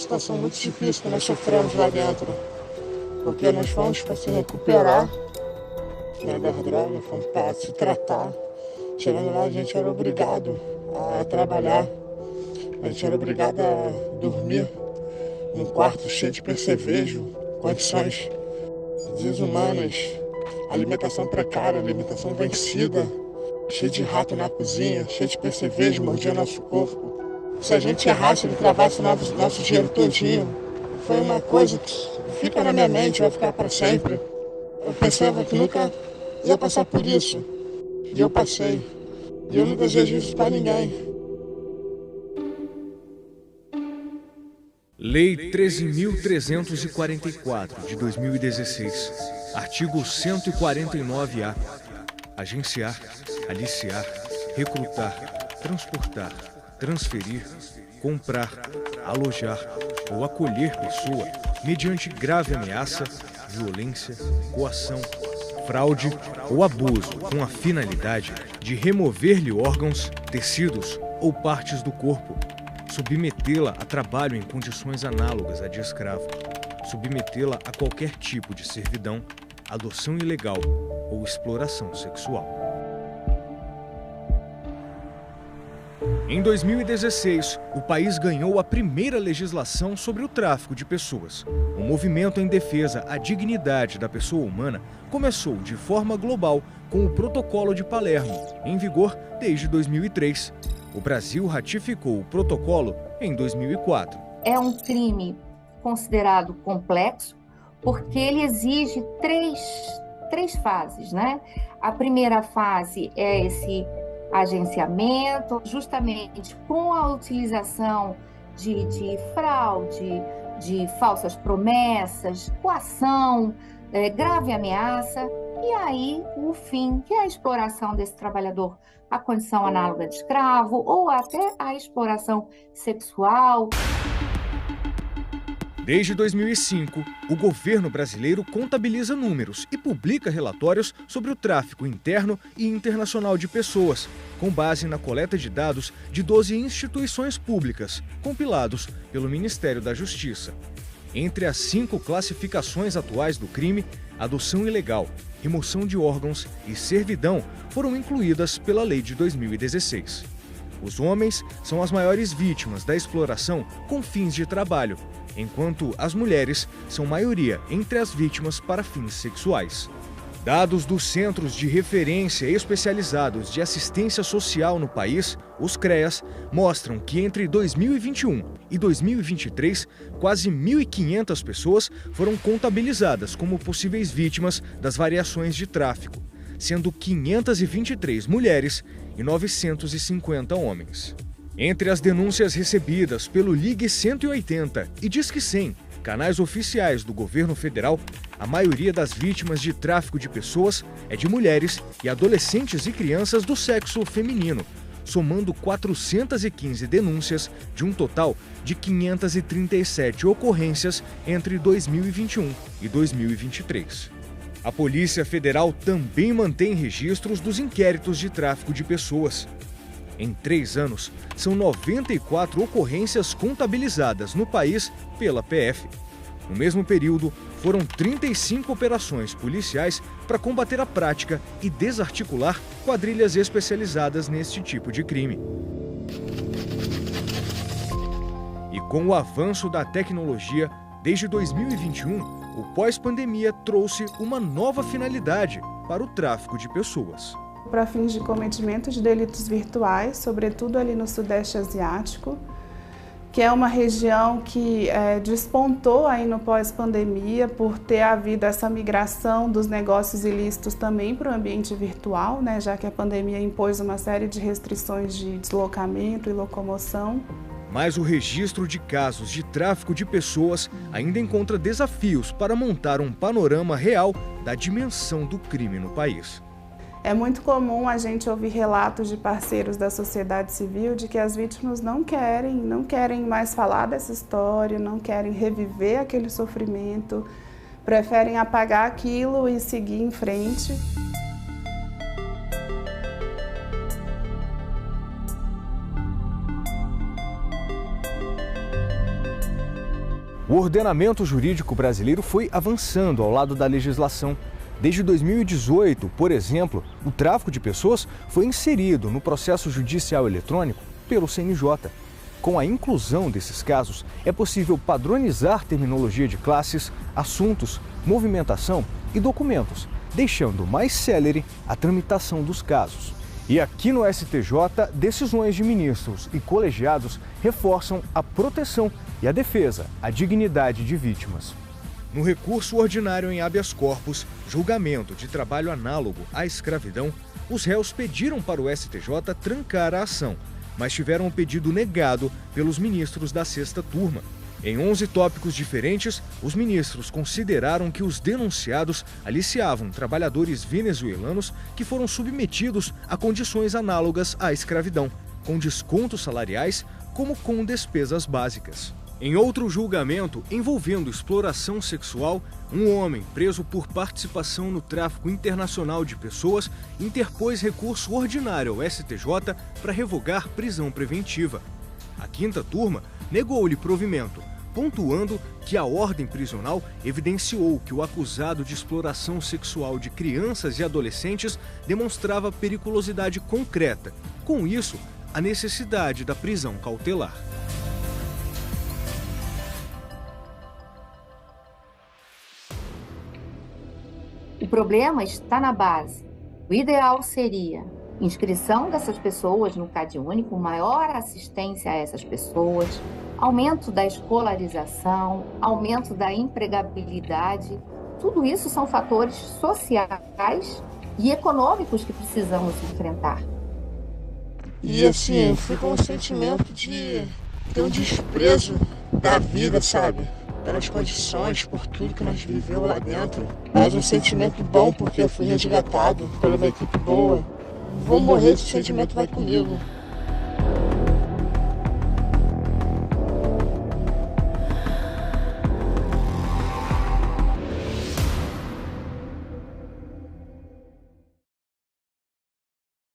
situação muito difícil que nós sofremos lá dentro, porque nós fomos para se recuperar, né, das drogas, fomos para se tratar. Chegando lá, a gente era obrigado a trabalhar, a gente era obrigado a dormir num quarto cheio de percevejo, condições desumanas, alimentação precária, alimentação vencida, cheio de rato na cozinha, cheio de percevejo, mordia nosso corpo. Se a gente errasse, ele travasse nosso dinheiro todinho. Foi uma coisa que fica na minha mente, vai ficar para sempre. Eu pensava que nunca ia passar por isso. E eu passei. E eu não desejo isso para ninguém. Lei 13.344, de 2016. Artigo 149-A. Agenciar, aliciar, recrutar, transportar, transferir, comprar, alojar ou acolher pessoa mediante grave ameaça, violência, coação, fraude ou abuso com a finalidade de remover-lhe órgãos, tecidos ou partes do corpo, submetê-la a trabalho em condições análogas à de escravo, submetê-la a qualquer tipo de servidão, adoção ilegal ou exploração sexual. Em 2016, o país ganhou a primeira legislação sobre o tráfico de pessoas. O movimento em defesa à dignidade da pessoa humana começou de forma global com o Protocolo de Palermo, em vigor desde 2003. O Brasil ratificou o protocolo em 2004. É um crime considerado complexo porque ele exige três fases, né? A primeira fase é esse agenciamento, justamente com a utilização de fraude, de falsas promessas, coação, grave ameaça, e aí o fim, que é a exploração desse trabalhador, a condição análoga de escravo ou até a exploração sexual. Desde 2005, o governo brasileiro contabiliza números e publica relatórios sobre o tráfico interno e internacional de pessoas, com base na coleta de dados de 12 instituições públicas, compilados pelo Ministério da Justiça. Entre as 5 classificações atuais do crime, adoção ilegal, remoção de órgãos e servidão foram incluídas pela lei de 2016. Os homens são as maiores vítimas da exploração com fins de trabalho, enquanto as mulheres são maioria entre as vítimas para fins sexuais. Dados dos Centros de Referência Especializados de Assistência Social no país, os CREAS, mostram que entre 2021 e 2023, quase 1.500 pessoas foram contabilizadas como possíveis vítimas das variações de tráfico, sendo 523 mulheres e 950 homens. Entre as denúncias recebidas pelo Ligue 180 e Disque 100, canais oficiais do governo federal, a maioria das vítimas de tráfico de pessoas é de mulheres e adolescentes e crianças do sexo feminino, somando 415 denúncias de um total de 537 ocorrências entre 2021 e 2023. A Polícia Federal também mantém registros dos inquéritos de tráfico de pessoas. Em 3 anos, são 94 ocorrências contabilizadas no país pela PF. No mesmo período, foram 35 operações policiais para combater a prática e desarticular quadrilhas especializadas neste tipo de crime. E com o avanço da tecnologia, desde 2021, o pós-pandemia trouxe uma nova finalidade para o tráfico de pessoas. Para fins de cometimento de delitos virtuais, sobretudo ali no Sudeste Asiático, que é uma região que despontou aí no pós-pandemia por ter havido essa migração dos negócios ilícitos também para o ambiente virtual, né, já que a pandemia impôs uma série de restrições de deslocamento e locomoção. Mas o registro de casos de tráfico de pessoas ainda encontra desafios para montar um panorama real da dimensão do crime no país. É muito comum a gente ouvir relatos de parceiros da sociedade civil de que as vítimas não querem mais falar dessa história, não querem reviver aquele sofrimento, preferem apagar aquilo e seguir em frente. O ordenamento jurídico brasileiro foi avançando ao lado da legislação. Desde 2018, por exemplo, o tráfico de pessoas foi inserido no processo judicial eletrônico pelo CNJ. Com a inclusão desses casos, é possível padronizar terminologia de classes, assuntos, movimentação e documentos, deixando mais célere a tramitação dos casos. E aqui no STJ, decisões de ministros e colegiados reforçam a proteção e a defesa à dignidade de vítimas. No recurso ordinário em habeas corpus, julgamento de trabalho análogo à escravidão, os réus pediram para o STJ trancar a ação, mas tiveram o pedido negado pelos ministros da sexta turma. Em 11 tópicos diferentes, os ministros consideraram que os denunciados aliciavam trabalhadores venezuelanos que foram submetidos a condições análogas à escravidão, com descontos salariais como com despesas básicas. Em outro julgamento envolvendo exploração sexual, um homem preso por participação no tráfico internacional de pessoas interpôs recurso ordinário ao STJ para revogar prisão preventiva. A quinta turma negou-lhe provimento, pontuando que a ordem prisional evidenciou que o acusado de exploração sexual de crianças e adolescentes demonstrava periculosidade concreta. Com isso, a necessidade da prisão cautelar. O problema está na base. O ideal seria inscrição dessas pessoas no CadÚnico, maior assistência a essas pessoas, aumento da escolarização, aumento da empregabilidade. Tudo isso são fatores sociais e econômicos que precisamos enfrentar. E assim, fica um sentimento de ter um desprezo da vida, sabe? Pelas condições, por tudo que nós vivemos lá dentro. Mas um sentimento bom, porque eu fui resgatado por uma equipe boa. Vou morrer, esse sentimento vai comigo.